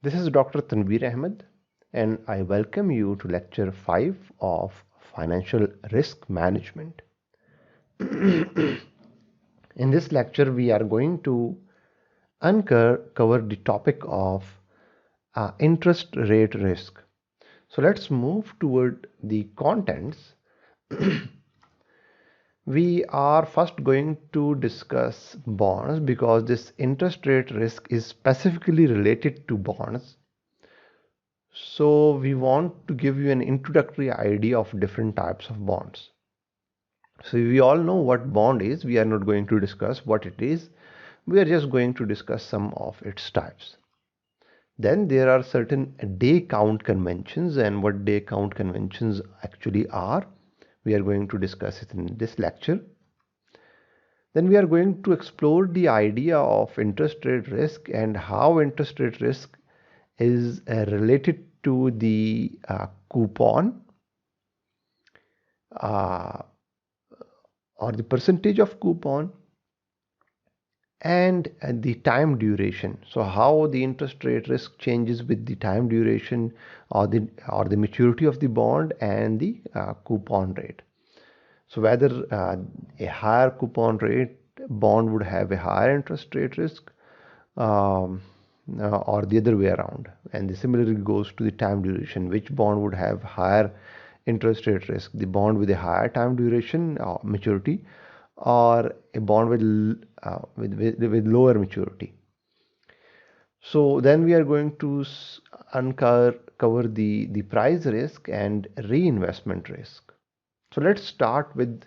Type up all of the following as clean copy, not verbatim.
This is Dr. Tanveer Ahmed, and I welcome you to Lecture 5 of Financial Risk Management. In this lecture, we are going to cover the topic of interest rate risk. So let's move toward the contents. We are first going to discuss bonds because this interest rate risk is specifically related to bonds. So we want to give you an introductory idea of different types of bonds. So we all know what bond is. We are not going to discuss what it is. We are just going to discuss some of its types. Then there are certain day count conventions, and what day count conventions actually are. We are going to discuss it in this lecture. Then we are going to explore the idea of interest rate risk and how interest rate risk is related to the coupon or the percentage of coupon and the time duration. So how the interest rate risk changes with the time duration or the maturity of the bond and the coupon rate. So whether a higher coupon rate bond would have a higher interest rate risk or the other way around. And similarly goes to the time duration. Which bond would have higher interest rate risk? The bond with a higher time duration maturity, or a bond with lower maturity. So then we are going to cover the price risk and reinvestment risk. So let's start with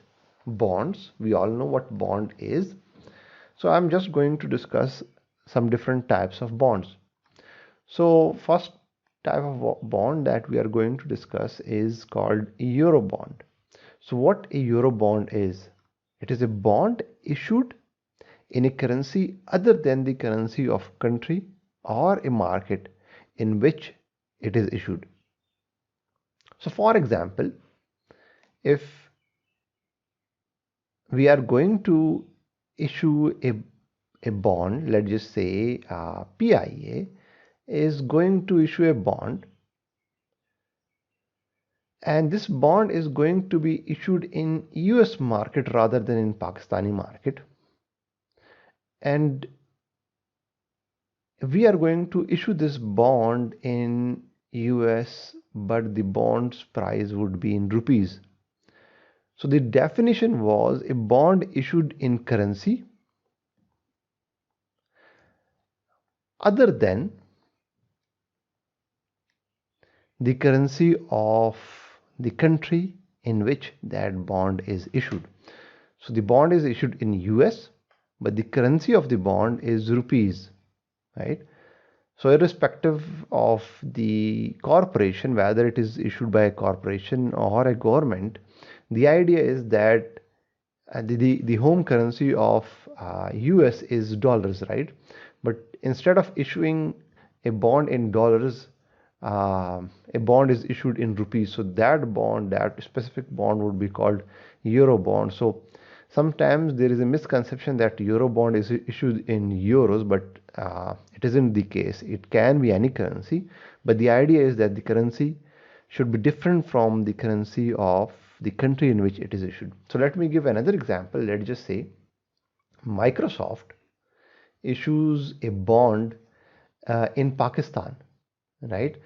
bonds. We all know what bond is. So I'm just going to discuss some different types of bonds. So first type of bond that we are going to discuss is called euro bond. So what a euro bond is? It is a bond issued in a currency other than the currency of country or a market in which it is issued. So for example, if we are going to issue a bond, let's just say PIA is going to issue a bond, and this bond is going to be issued in US market rather than in Pakistani market, and we are going to issue this bond in US, but the bond's price would be in rupees. So the definition was a bond issued in currency other than the currency of the country in which that bond is issued. So the bond is issued in US, but the currency of the bond is rupees, right? So irrespective of the corporation, whether it is issued by a corporation or a government, the idea is that the home currency of US is dollars, right? But instead of issuing a bond in dollars, a bond is issued in rupees. So that specific bond would be called euro bond. So sometimes there is a misconception that euro bond is issued in euros, but it isn't the case. It can be any currency, but the idea is that the currency should be different from the currency of the country in which it is issued. So let me give another example. Let's just say Microsoft issues a bond in Pakistan, right?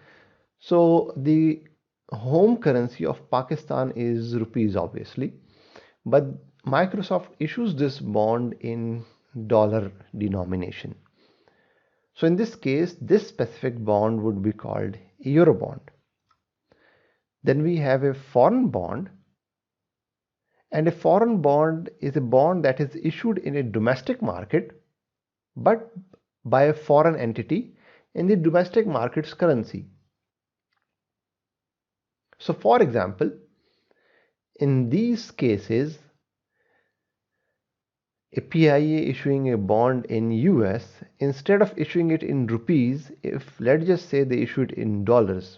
So the home currency of Pakistan is rupees, obviously, but Microsoft issues this bond in dollar denomination. So in this case, this specific bond would be called euro bond. Then we have a foreign bond, and a foreign bond is a bond that is issued in a domestic market but by a foreign entity in the domestic market's currency. So for example, in these cases, a PIA issuing a bond in US, instead of issuing it in rupees, if let's just say they issue it in dollars,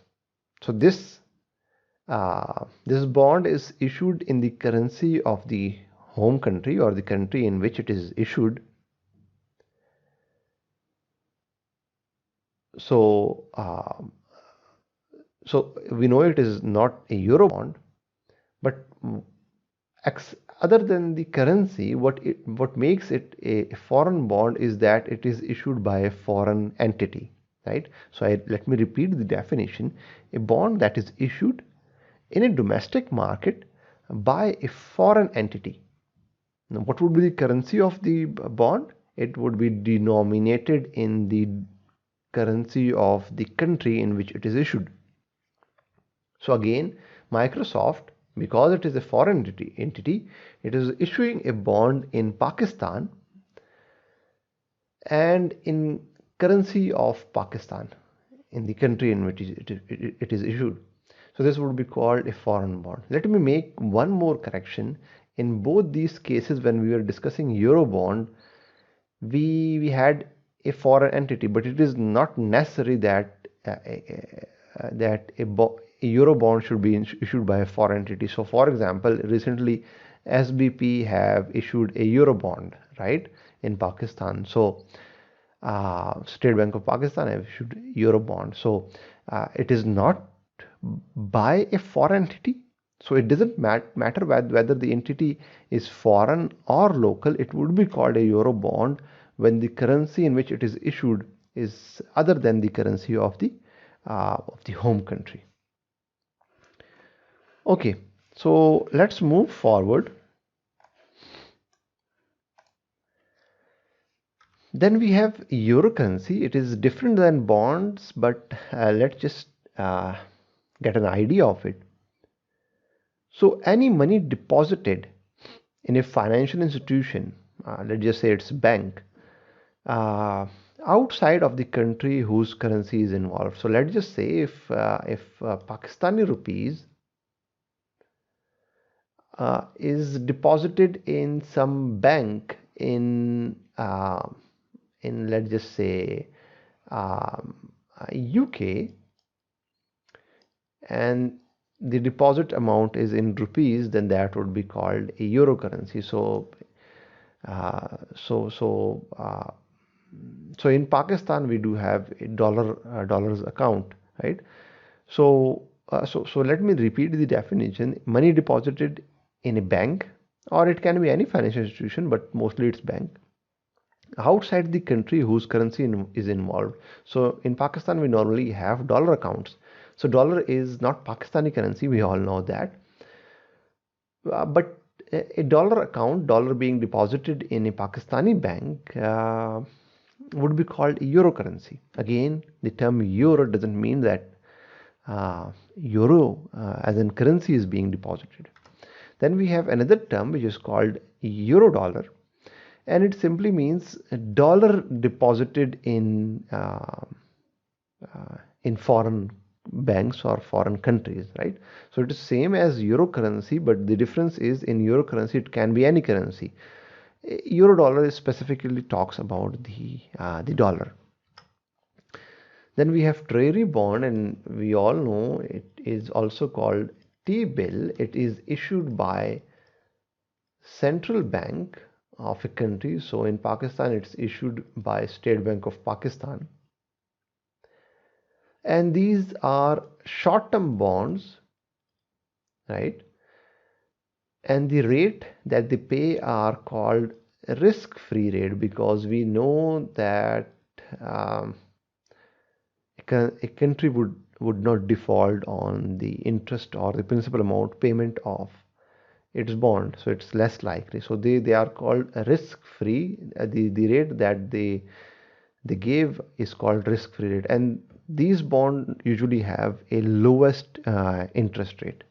so this bond is issued in the currency of the home country or the country in which it is issued, So, so we know it is not a euro bond, but other than the currency, what makes it a foreign bond is that it is issued by a foreign entity, right? So let me repeat the definition: a bond that is issued in a domestic market by a foreign entity. Now, what would be the currency of the bond? It would be denominated in the currency of the country in which it is issued. So again, Microsoft, because it is a foreign entity, it is issuing a bond in Pakistan and in currency of Pakistan, in the country in which it is issued. So this would be called a foreign bond. Let me make one more correction. In both these cases, when we were discussing Eurobond, we had a foreign entity, but it is not necessary that a euro bond should be issued by a foreign entity. So for example, recently SBP have issued a euro bond, right, in Pakistan. So State Bank of Pakistan have issued euro bond. So it is not by a foreign entity. So it doesn't matter whether the entity is foreign or local. It would be called a euro bond when the currency in which it is issued is other than the currency of the home country. Okay, so let's move forward. Then we have euro currency. It is different than bonds, but let's just uh, get an idea of it. So any money deposited in a financial institution, let's just say it's a bank, uh, outside of the country whose currency is involved. So let's just say if Pakistani rupees is deposited in some bank in let's just say UK, and the deposit amount is in rupees, then that would be called a euro currency. Uh, so so uh, so in Pakistan we do have a dollars account, right? So let me repeat the definition: money deposited in a bank, or it can be any financial institution, but mostly it's bank, outside the country whose currency is involved. So in Pakistan we normally have dollar accounts. So dollar is not Pakistani currency, we all know that. But a dollar account, dollar being deposited in a Pakistani bank, would be called euro currency. Again, the term euro doesn't mean that euro as in currency is being deposited. Then we have another term which is called euro dollar, and it simply means a dollar deposited in foreign banks or foreign countries, right? So it is same as euro currency, but the difference is in euro currency it can be any currency. Euro dollar specifically talks about the dollar. Then we have treasury bond, and we all know it is also called T-bill. It is issued by central bank of a country. So in Pakistan it's issued by State Bank of Pakistan, and these are short-term bonds, right? And the rate that they pay are called risk-free rate, because we know that um, a country would not default on the interest or the principal amount payment of its bond, so it's less likely. So they are called risk-free. The rate that they gave is called risk-free rate, and these bonds usually have a lowest interest rate.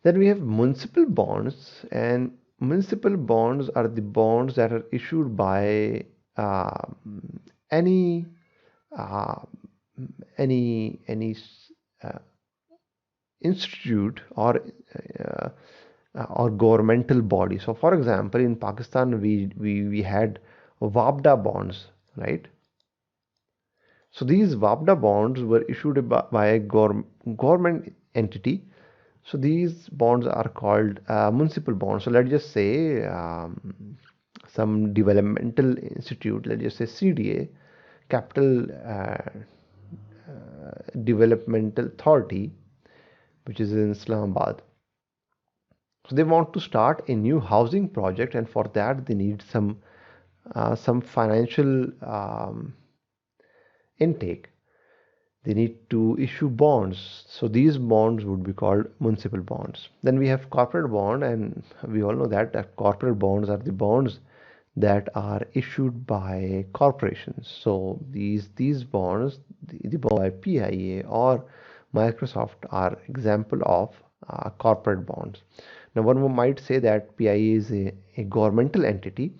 Then we have municipal bonds, and municipal bonds are the bonds that are issued by uh, any uh, any uh, institute uh, or governmental body. So, for example, in Pakistan, we had WAPDA bonds, right? So these WAPDA bonds were issued by a government entity. So these bonds are called municipal bonds. So let's just say some developmental institute, let's just say CDA, Capital Developmental Authority, which is in Islamabad. So they want to start a new housing project, and for that they need some financial intake. They need to issue bonds. So these bonds would be called municipal bonds. Then we have corporate bond, and we all know that corporate bonds are the bonds that are issued by corporations. So these bonds, the bond by PIA or Microsoft, are example of corporate bonds. Now one might say that PIA is a governmental entity,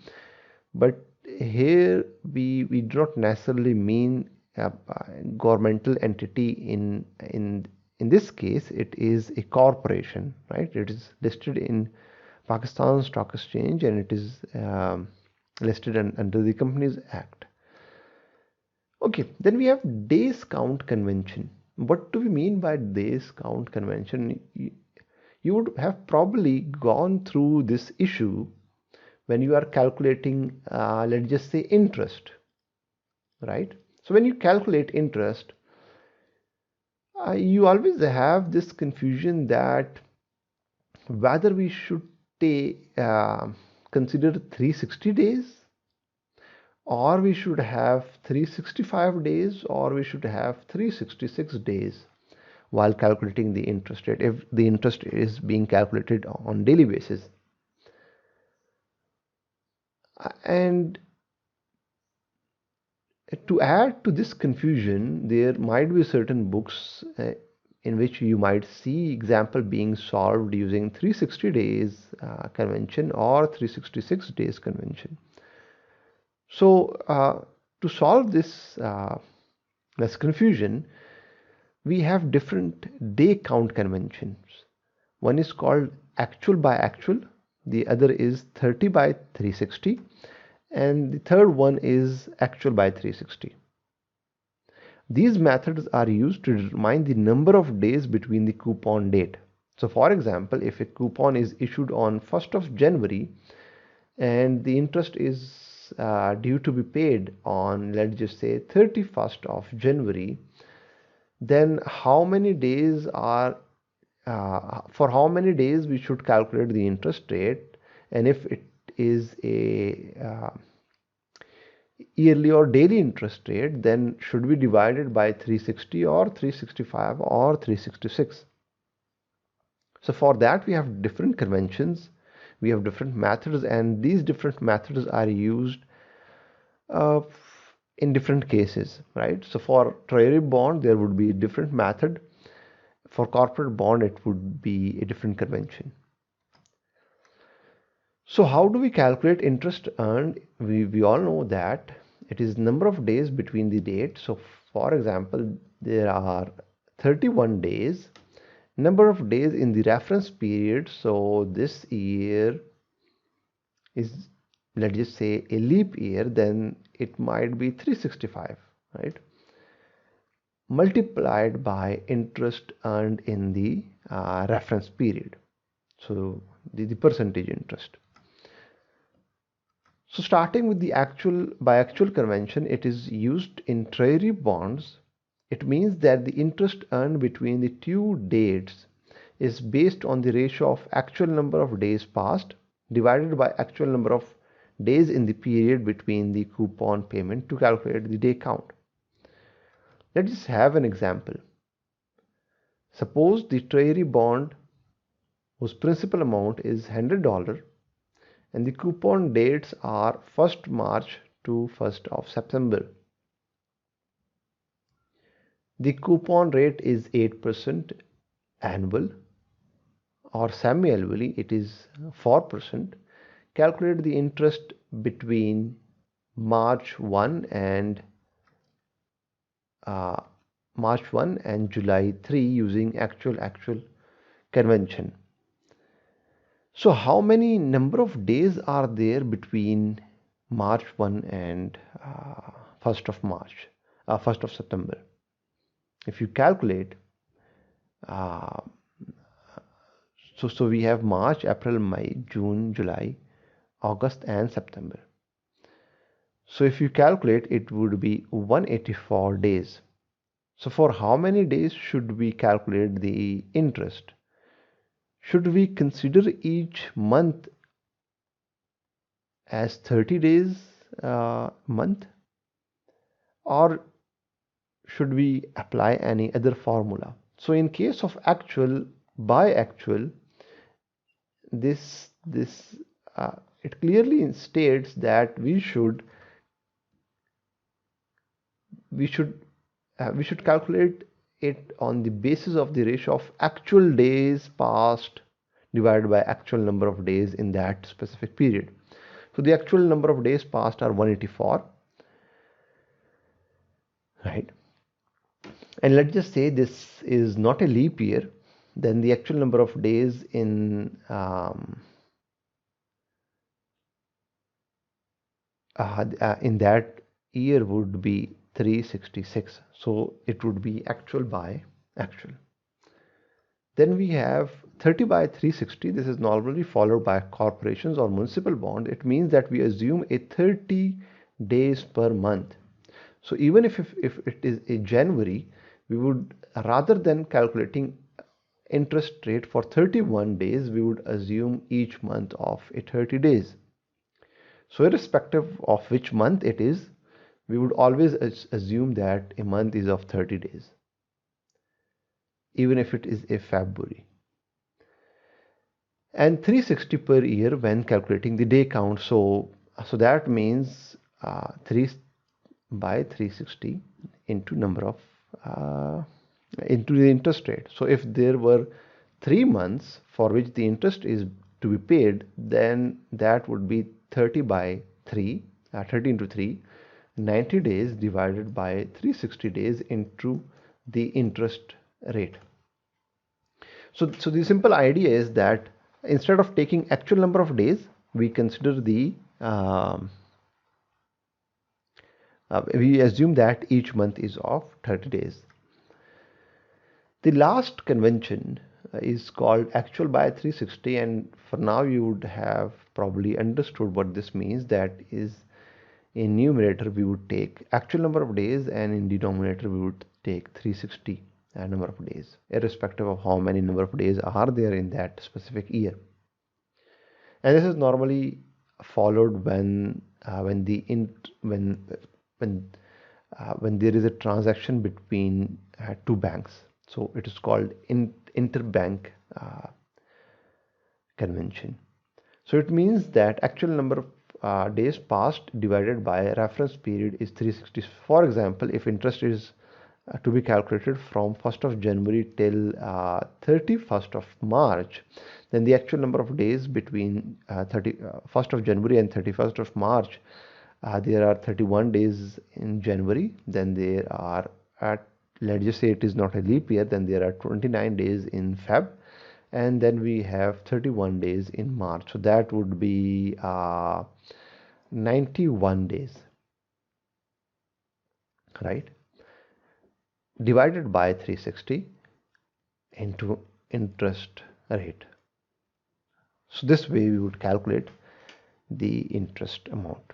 but here we do not necessarily mean a governmental entity. In this case it is a corporation, right? It is listed in Pakistan Stock Exchange, and it is listed under the Companies Act. Okay, then we have days count convention. What do we mean by days count convention? You would have probably gone through this issue when you are calculating, let's just say, interest, right? So when you calculate interest, you always have this confusion that whether we should consider 360 days, or we should have 365 days, or we should have 366 days while calculating the interest rate, if the interest is being calculated on daily basis. And to add to this confusion, there might be certain books in which you might see example being solved using 360 days convention or 366 days convention. So to solve this confusion, we have different day count conventions. One is called actual by actual, the other is 30 by 360, and the third one is actual by 360. These methods are used to determine the number of days between the coupon date. So for example, if a coupon is issued on 1st of January and the interest is due to be paid on, let's just say, 31st of January, then how many days are for how many days we should calculate the interest rate, and if it is a yearly or daily interest rate, then should be divided by 360 or 365 or 366. So for that we have different conventions, we have different methods, and these different methods are used uh, in different cases, right? So for treasury bond there would be a different method, for corporate bond it would be a different convention. So how do we calculate interest earned? We all know that it is number of days between the dates. So for example, there are 31 days, number of days in the reference period. So this year is, let's just say, a leap year, then it might be 365, right? Multiplied by interest earned in the reference period. So the percentage interest. So starting with the biactual convention, it is used in treasury bonds. It means that the interest earned between the two dates is based on the ratio of actual number of days passed divided by actual number of days in the period between the coupon payment to calculate the day count. Let's just have an example. Suppose the treasury bond whose principal amount is $100 and the coupon dates are 1st March to 1st of September. The coupon rate is 8% annual, or semi-annually it is 4%. Calculate the interest between March 1 and July 3 using actual convention. So how many number of days are there between March 1 and 1st of March, 1st of September? If you calculate, so we have March, April, May, June, July, August and September. So if you calculate, it would be 184 days. So for how many days should we calculate the interest? Should we consider each month as 30 days month, or should we apply any other formula? So in case of actual biactual, this it clearly states that we should calculate it on the basis of the ratio of actual days passed divided by actual number of days in that specific period. So the actual number of days passed are 184, right? And let's just say this is not a leap year, then the actual number of days in that year would be 366. So it would be actual by actual. Then we have 30 by 360. This is normally followed by corporations or municipal bond. It means that we assume a 30 days per month. So even if it is a January, we would, rather than calculating interest rate for 31 days, we would assume each month of a 30 days. So irrespective of which month it is, we would always assume that a month is of 30 days, even if it is a February. And 360 per year when calculating the day count. So that means 3 by 360 into number of into the interest rate. So if there were 3 months for which the interest is to be paid, then that would be 30 by 3, 30 into 3, 90 days divided by 360 days into the interest rate. So the simple idea is that instead of taking actual number of days, we consider we assume that each month is of 30 days. The last convention is called actual by 360, and for now you would have probably understood what this means. That is, in numerator we would take actual number of days, and in denominator we would take 360 number of days, irrespective of how many number of days are there in that specific year. And this is normally followed when there is a transaction between two banks. So it is called interbank convention. So it means that actual number of days passed divided by reference period is 360. For example, if interest is to be calculated from 1st of January till 31st of March, then the actual number of days between 1st of January and 31st of March, there are 31 days in January, then there are, let's just say it is not a leap year, then there are 29 days in Feb, and then we have 31 days in March. So that would be 91 days, right? Divided by 360 into interest rate. So this way we would calculate the interest amount.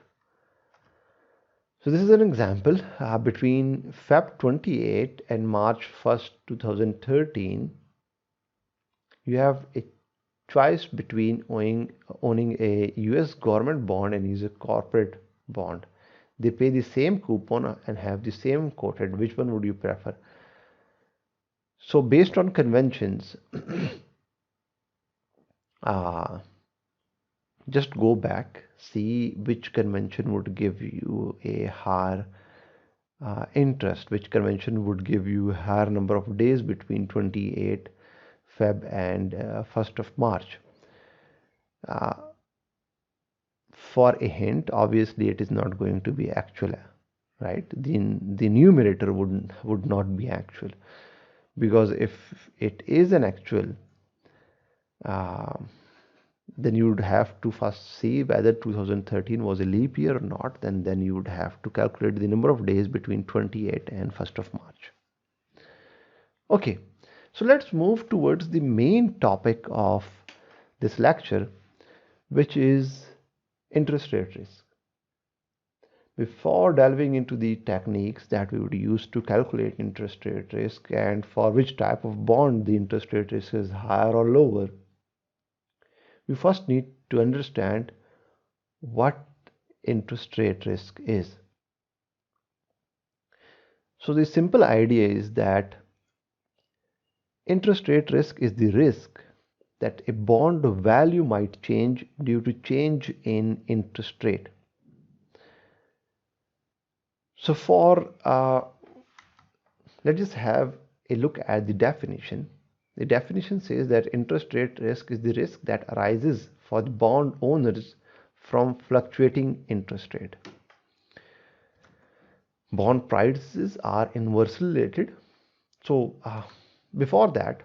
So this is an example between Feb 28 and March 1st, 2013. You have a choice between owning a US government bond and a corporate bond. They pay the same coupon and have the same quoted. Which one would you prefer? So based on conventions, just go back, see which convention would give you a higher interest, which convention would give you a higher number of days between 28 Feb and 1st of March. For a hint, obviously it is not going to be actual, right? The numerator would not be actual, because if it is an actual, then you would have to first see whether 2013 was a leap year or not. Then you would have to calculate the number of days between 28 and 1st of March. Okay, so let's move towards the main topic of this lecture, which is interest rate risk. Before delving into the techniques that we would use to calculate interest rate risk and for which type of bond the interest rate risk is higher or lower, we first need to understand what interest rate risk is. So the simple idea is that interest rate risk is the risk that a bond value might change due to change in interest rate. So let's just have a look at the definition. The definition says that interest rate risk is the risk that arises for the bond owners from fluctuating interest rate. Bond prices are inversely related. So before that,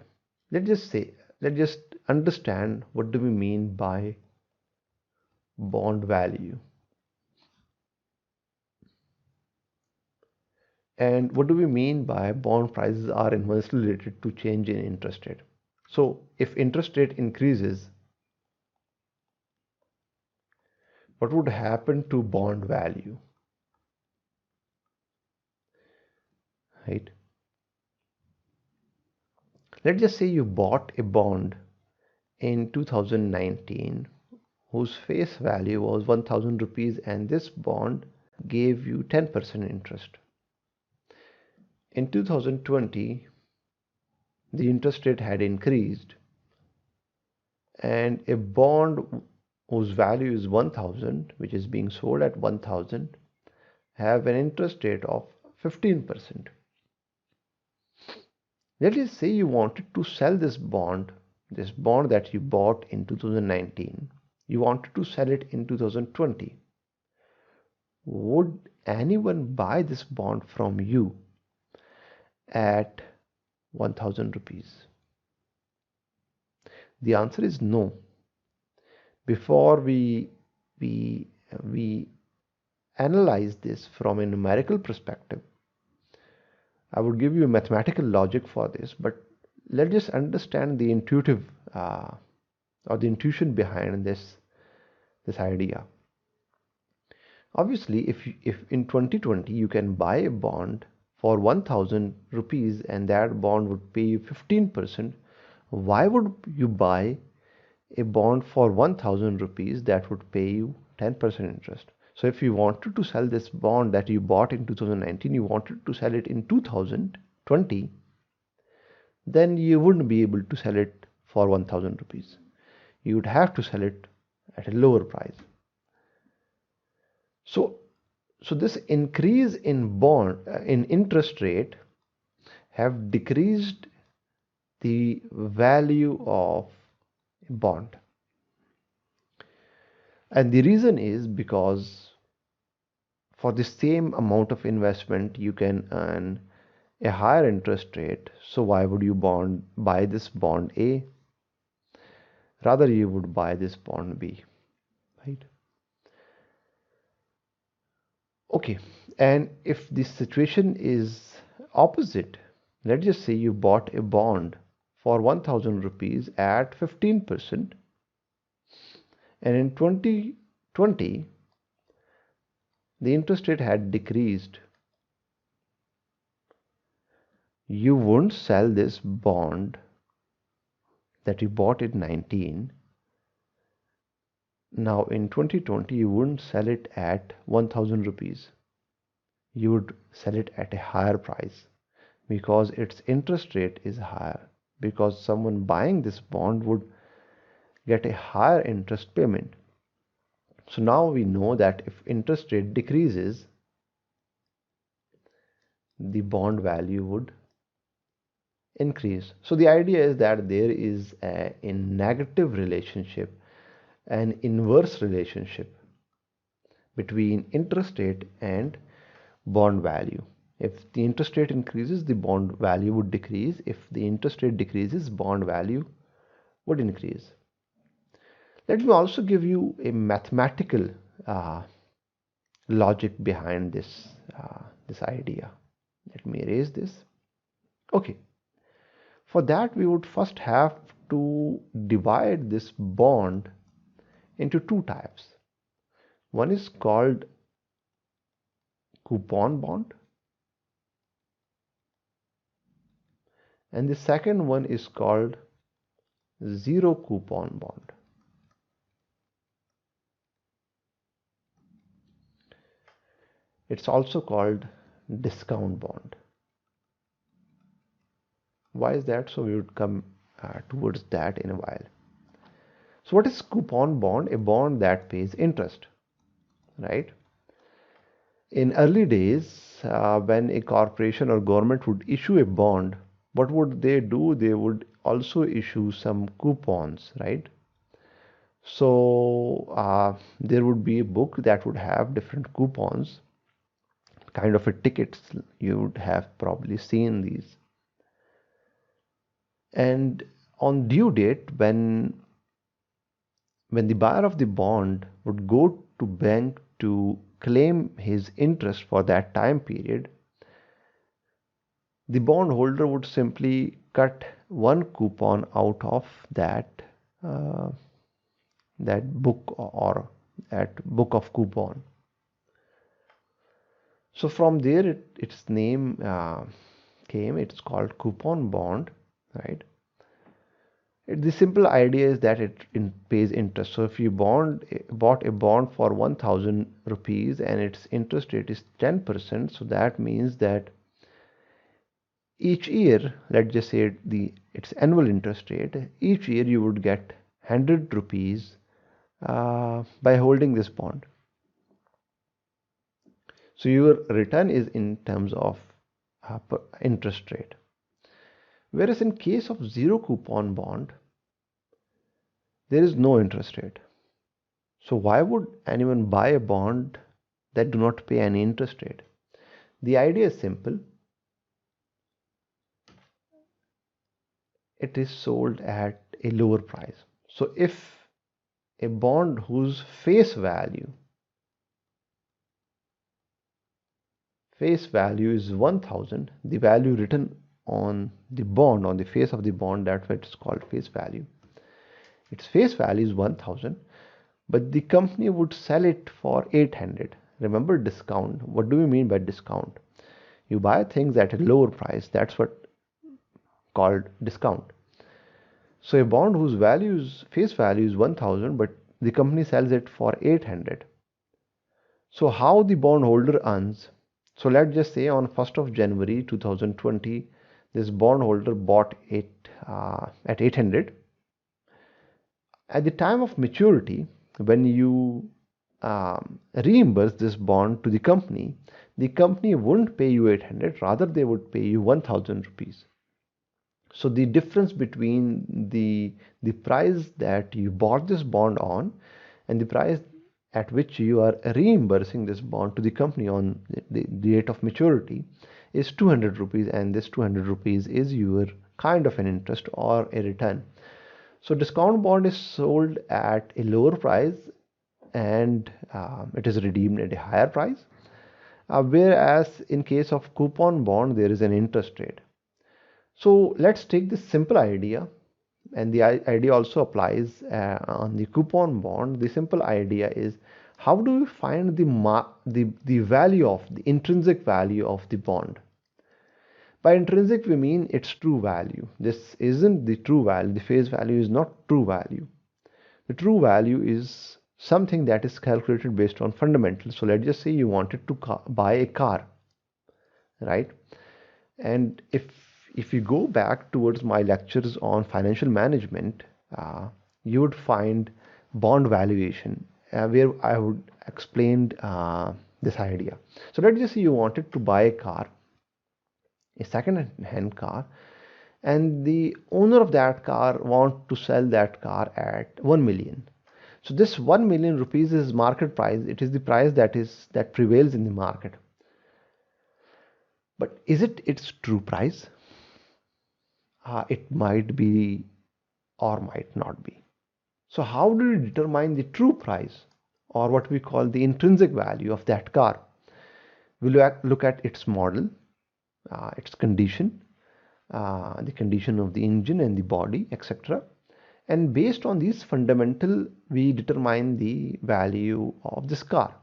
let's just understand what do we mean by bond value. And what do we mean by bond prices are inversely related to change in interest rate? So if interest rate increases, what would happen to bond value? Right? Let's just say you bought a bond in 2019 whose face value was 1000 rupees and this bond gave you 10% interest. In 2020, the interest rate had increased and a bond whose value is 1000, which is being sold at 1000, have an interest rate of 15%. Let us say you wanted to sell this bond that you bought in 2019, you wanted to sell it in 2020. Would anyone buy this bond from you at 1000 rupees? The answer is no. Before we analyze this from a numerical perspective, I would give you a mathematical logic for this, but let's just understand the intuitive or the intuition behind this idea. Obviously, if in 2020 you can buy a bond for 1000 rupees and that bond would pay you 15%, why would you buy a bond for 1000 rupees that would pay you 10% interest? So if you wanted to sell this bond that you bought in 2019, you wanted to sell it in 2020, then you wouldn't be able to sell it for 1000 rupees. You would have to sell it at a lower price. So this increase in interest rate have decreased the value of a bond. And the reason is because for the same amount of investment you can earn a higher interest rate. So why would you buy this bond A? Rather you would buy this bond B, right? Okay, and if the situation is opposite, let's just say you bought a bond for 1000 rupees at 15%, and in 2020 the interest rate had decreased. You won't sell this bond that you bought in 19. Now in 2020 you wouldn't sell it at 1000 rupees. You would sell it at a higher price because its interest rate is higher, because someone buying this bond would get a higher interest payment. So now we know that if interest rate decreases, the bond value would increase. So the idea is that there is a negative relationship, an inverse relationship between interest rate and bond value. If the interest rate increases, the bond value would decrease. If the interest rate decreases, bond value would increase. Let me also give you a mathematical logic behind this idea. Let me erase this. Okay. For that, we would first have to divide this bond into two types. One is called coupon bond, and the second one is called zero coupon bond. It's also called discount bond. Why is that? So we would come towards that in a while. So what is coupon bond? A bond that pays interest, right? In early days, when a corporation or government would issue a bond, what would they do? They would also issue some coupons, right? So there would be a book that would have different coupons, kind of a tickets. You would have probably seen these. And on due date, when the buyer of the bond would go to bank to claim his interest for that time period, the bondholder would simply cut one coupon out of uh, that book or that book of coupon. So from there its name came. It's called coupon bond, right? The simple idea is that it pays interest. So if you bought a bond for 1000 rupees and its interest rate is 10%, so that means that each year, let's just say its annual interest rate, each year you would get 100 rupees by holding this bond. So your return is in terms of interest rate. Whereas in case of zero coupon bond, there is no interest rate. So why would anyone buy a bond that do not pay any interest rate? The idea is simple. It is sold at a lower price. So if a bond whose face value is 1000, the value written on the bond, on the face of the bond, that's why it's called face value. Its face value is 1000, but the company would sell it for 800. Remember discount. What do we mean by discount? You buy things at a lower price, that's what called discount. So a bond whose face value is 1000, but the company sells it for 800. So how the bondholder earns? So let's just say on 1st of January 2020, this bondholder bought it at 800. At the time of maturity, when you reimburse this bond to the company wouldn't pay you 800, rather they would pay you 1000 rupees. So the difference between the price that you bought this bond on and the price at which you are reimbursing this bond to the company on the date of maturity is 200 rupees, and this 200 rupees is your kind of an interest or a return. So discount bond is sold at a lower price and it is redeemed at a higher price. Whereas in case of coupon bond, there is an interest rate. So let's take this simple idea, and the idea also applies on the coupon bond. The simple idea is, how do we find the value of the intrinsic value of the bond? By intrinsic we mean its true value. This isn't the true value. The face value is not true value. The true value is something that is calculated based on fundamentals. So let's just say you wanted to buy a car, right? And if you go back towards my lectures on financial management, you would find bond valuation, where I would explain this idea. So let's just say you wanted to buy a car, a second-hand car, and the owner of that car want to sell that car at 1 million. So this 1 million rupees is market price. It is the price that prevails in the market. But is it its true price? It might be or might not be. So how do we determine the true price, or what we call the intrinsic value of that car? We look at its model, its condition, the condition of the engine and the body, etc. And based on these fundamental, we determine the value of this car.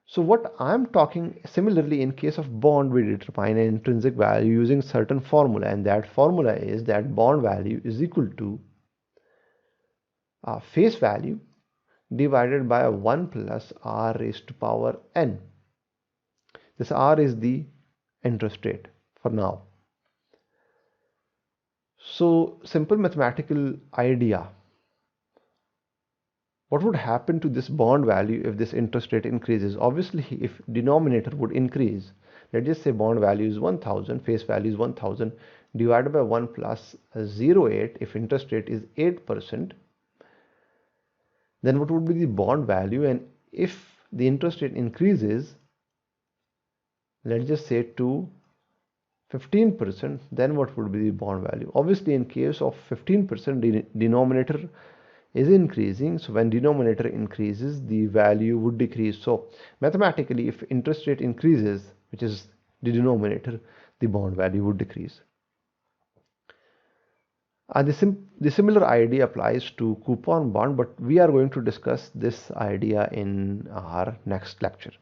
So what I'm talking, similarly in case of bond, we determine an intrinsic value using certain formula, and that formula is that bond value is equal to face value divided by 1 plus r raised to power n. This r is the interest rate for now. So simple mathematical idea. What would happen to this bond value if this interest rate increases? Obviously, if denominator would increase, let's just say bond value is 1000, face value is 1000, divided by 1 plus 0.8, if interest rate is 8%, then what would be the bond value? And if the interest rate increases, let's just say to 15%, then what would be the bond value? Obviously, in case of 15%, denominator is increasing, so when denominator increases, the value would decrease. So mathematically, if interest rate increases, which is the denominator, the bond value would decrease. The similar idea applies to coupon bond, but we are going to discuss this idea in our next lecture.